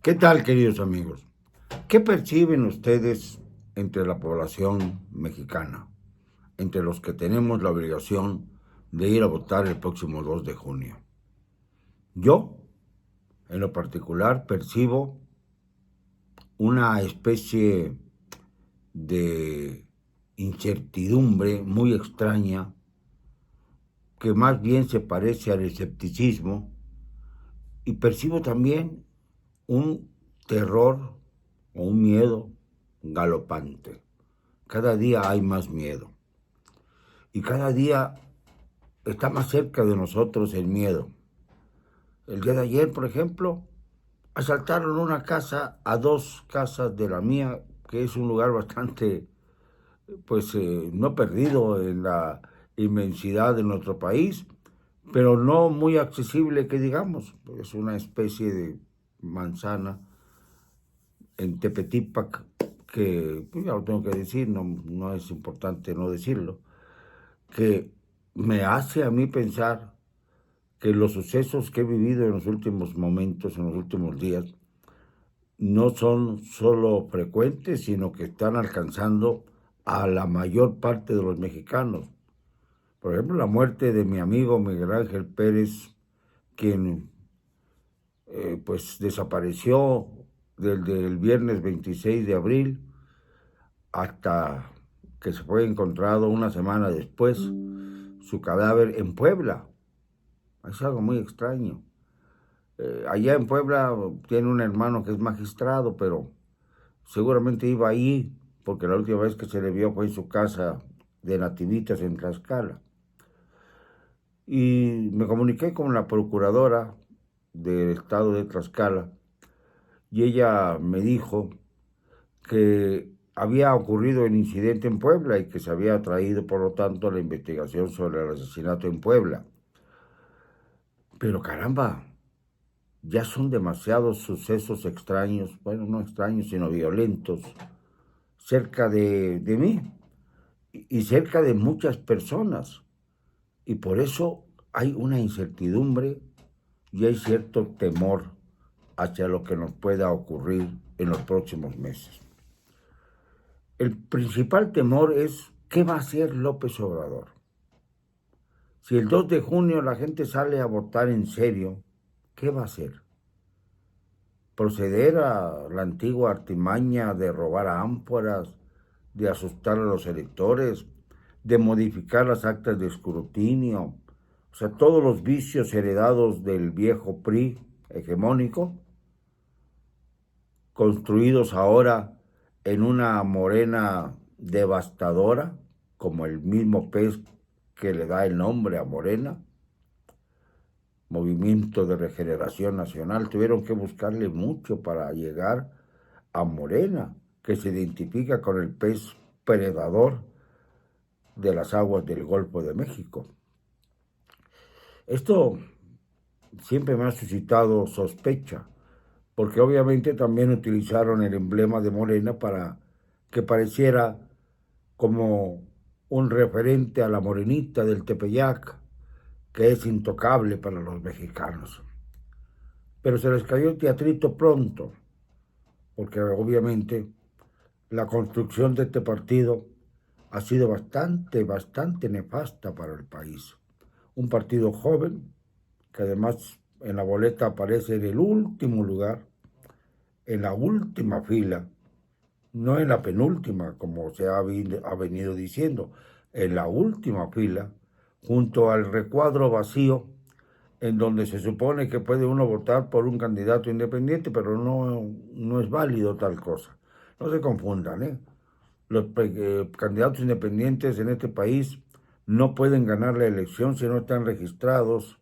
¿Qué tal, queridos amigos? ¿Qué perciben ustedes entre la población mexicana, entre los que tenemos la obligación de ir a votar el próximo 2 de junio? Yo, en lo particular, percibo una especie de incertidumbre muy extraña que más bien se parece al escepticismo, y percibo también un terror o un miedo galopante. Cada día hay más miedo y cada día está más cerca de nosotros el miedo. El día de ayer, por ejemplo, asaltaron una casa a 2 casas de la mía, que es un lugar bastante, no perdido en la inmensidad de nuestro país, pero no muy accesible, que digamos. Es una especie de manzana en Tepetípac que, pues ya lo tengo que decir, no es importante no decirlo, que me hace a mí pensar que los sucesos que he vivido en los últimos momentos, en los últimos días, no son solo frecuentes, sino que están alcanzando a la mayor parte de los mexicanos. Por ejemplo, la muerte de mi amigo Miguel Ángel Pérez, quien pues desapareció desde el viernes 26 de abril hasta que se fue encontrado una semana después su cadáver en Puebla. Es algo muy extraño. Allá en Puebla tiene un hermano que es magistrado, pero seguramente iba ahí porque la última vez que se le vio fue en su casa de Nativitas en Tlaxcala. Y me comuniqué con la procuradora del estado de Tlaxcala y ella me dijo que había ocurrido el incidente en Puebla y que se había traído, por lo tanto, la investigación sobre el asesinato en Puebla. Pero caramba, ya son demasiados sucesos extraños, bueno, no extraños, sino violentos, cerca de mí y cerca de muchas personas. Y por eso hay una incertidumbre y hay cierto temor hacia lo que nos pueda ocurrir en los próximos meses. El principal temor es ¿qué va a hacer López Obrador? Si el 2 de junio la gente sale a votar en serio, ¿qué va a hacer? ¿Proceder a la antigua artimaña de robar ámforas, de asustar a los electores, de modificar las actas de escrutinio? O sea, todos los vicios heredados del viejo PRI hegemónico, construidos ahora en una Morena devastadora, como el mismo pez que le da el nombre a Morena, Movimiento de Regeneración Nacional. Tuvieron que buscarle mucho para llegar a Morena, que se identifica con el pez predador de las aguas del Golfo de México. Esto siempre me ha suscitado sospecha, porque obviamente también utilizaron el emblema de Morena para que pareciera como un referente a la morenita del Tepeyac, que es intocable para los mexicanos. Pero se les cayó el teatrito pronto, porque obviamente la construcción de este partido ha sido bastante nefasta para el país. Un partido joven, que además en la boleta aparece en el último lugar, en la última fila, no en la penúltima, como se ha venido diciendo, en la última fila, junto al recuadro vacío, en donde se supone que puede uno votar por un candidato independiente, pero no es válido tal cosa. No se confundan, ¿eh? Los candidatos independientes en este país no pueden ganar la elección si no están registrados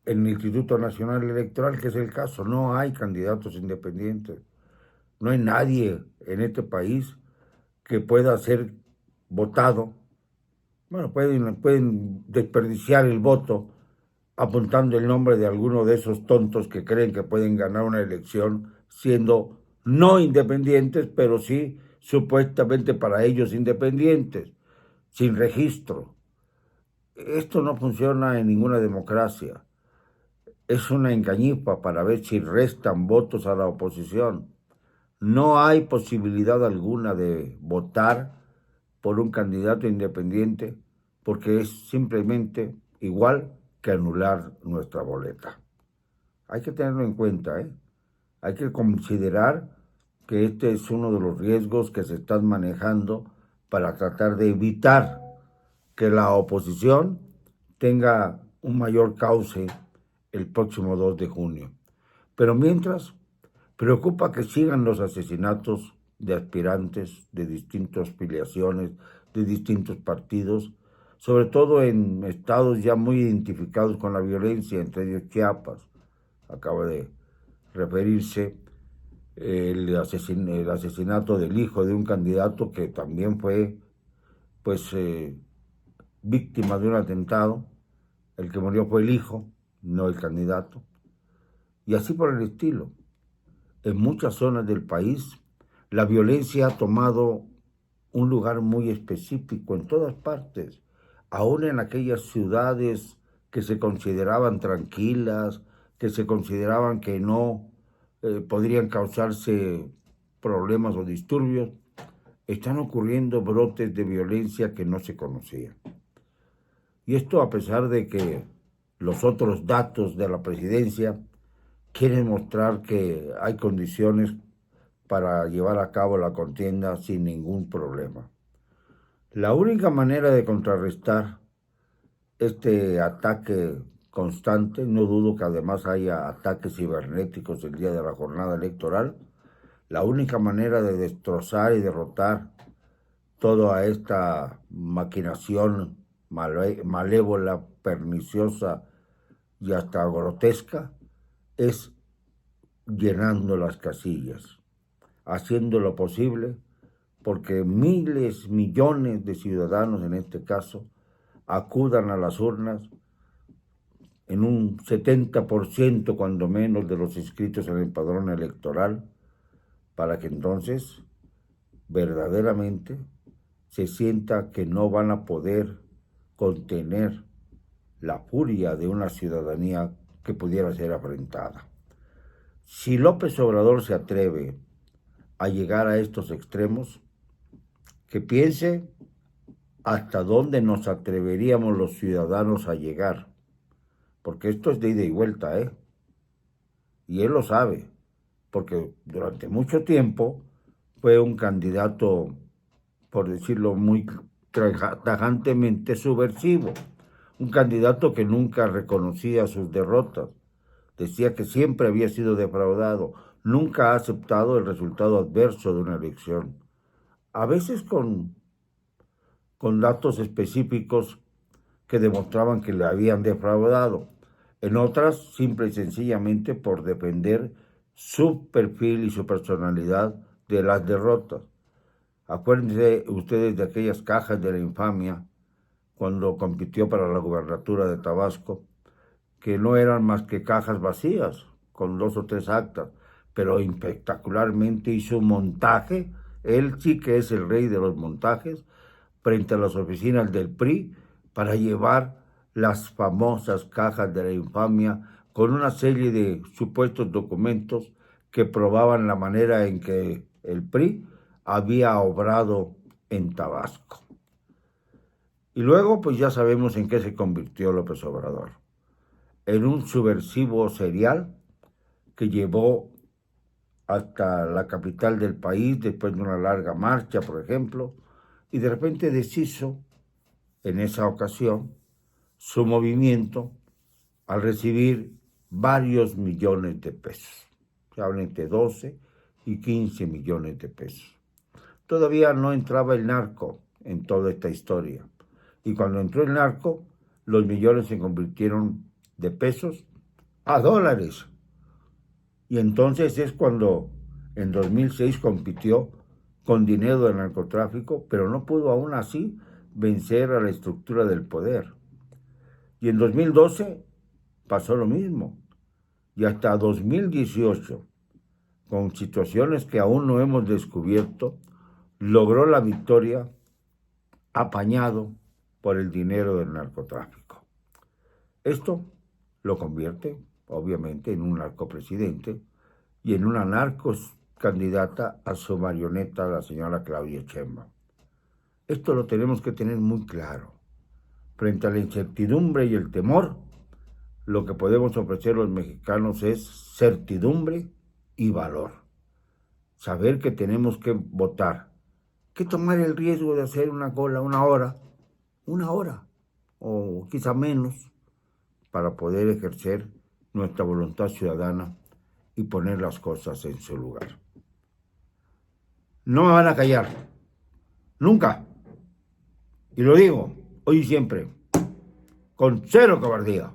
en el Instituto Nacional Electoral, que es el caso. No hay candidatos independientes. No hay nadie en este país que pueda ser votado. Bueno, pueden desperdiciar el voto apuntando el nombre de alguno de esos tontos que creen que pueden ganar una elección siendo no independientes, pero sí supuestamente para ellos independientes, sin registro. Esto no funciona en ninguna democracia. es una engañifa para ver si restan votos a la oposición. No hay posibilidad alguna de votar por un candidato independiente porque es simplemente igual que anular nuestra boleta. Hay que tenerlo en cuenta, ¿eh? Hay que considerar que este es uno de los riesgos que se están manejando para tratar de evitar que la oposición tenga un mayor cauce el próximo 2 de junio. Pero mientras, preocupa que sigan los asesinatos de aspirantes de distintas filiaciones, de distintos partidos, sobre todo en estados ya muy identificados con la violencia, entre ellos Chiapas. Acaba de referirse el asesinato del hijo de un candidato que también fue pues víctima de un atentado. El que murió fue el hijo, no el candidato. Y así por el estilo. En muchas zonas del país, la violencia ha tomado un lugar muy específico en todas partes, aún en aquellas ciudades que se consideraban tranquilas, que se consideraban que no podrían causarse problemas o disturbios, están ocurriendo brotes de violencia que no se conocían. Y esto a pesar de que los otros datos de la presidencia quieren mostrar que hay condiciones para llevar a cabo la contienda sin ningún problema. La única manera de contrarrestar este ataque constante, no dudo que además haya ataques cibernéticos el día de la jornada electoral, la única manera de destrozar y derrotar toda esta maquinación malévola, perniciosa y hasta grotesca es llenando las casillas, haciendo lo posible porque miles, millones de ciudadanos en este caso acudan a las urnas en un 70% cuando menos de los inscritos en el padrón electoral para que entonces verdaderamente se sienta que no van a poder contener la furia de una ciudadanía que pudiera ser afrentada. Si López Obrador se atreve a llegar a estos extremos, que piense hasta dónde nos atreveríamos los ciudadanos a llegar, porque esto es de ida y vuelta, ¿eh? Y él lo sabe, porque durante mucho tiempo fue un candidato, por decirlo muy tajantemente, subversivo, un candidato que nunca reconocía sus derrotas, decía que siempre había sido defraudado, nunca ha aceptado el resultado adverso de una elección, a veces con datos específicos que demostraban que le habían defraudado, en otras simple y sencillamente por defender su perfil y su personalidad de las derrotas. Acuérdense ustedes de aquellas cajas de la infamia cuando compitió para la gubernatura de Tabasco, que no eran más que cajas vacías, con 2 o 3 actas, pero espectacularmente hizo un montaje, él sí que es el rey de los montajes, frente a las oficinas del PRI, para llevar las famosas cajas de la infamia con una serie de supuestos documentos que probaban la manera en que el PRI había obrado en Tabasco. Y luego, pues ya sabemos en qué se convirtió López Obrador. En un subversivo serial que llevó hasta la capital del país después de una larga marcha, por ejemplo, y de repente deshizo en esa ocasión su movimiento al recibir varios millones de pesos. Se habla entre 12 y 15 millones de pesos. Todavía no entraba el narco en toda esta historia. Y cuando entró el narco, los millones se convirtieron de pesos a dólares. Y entonces es cuando en 2006 compitió con dinero del narcotráfico, pero no pudo aún así vencer a la estructura del poder. Y en 2012 pasó lo mismo. Y hasta 2018, con situaciones que aún no hemos descubierto, logró la victoria apañado por el dinero del narcotráfico. Esto lo convierte obviamente en un narcopresidente y en una narcos candidata a su marioneta, la señora Claudia Sheinbaum. Esto lo tenemos que tener muy claro. Frente a la incertidumbre y el temor, lo que podemos ofrecer los mexicanos es certidumbre y valor. Saber que tenemos que votar, que tomar el riesgo de hacer una cola una hora, o quizá menos, para poder ejercer nuestra voluntad ciudadana y poner las cosas en su lugar. No me van a callar, nunca. Y lo digo, hoy y siempre, con cero cobardía.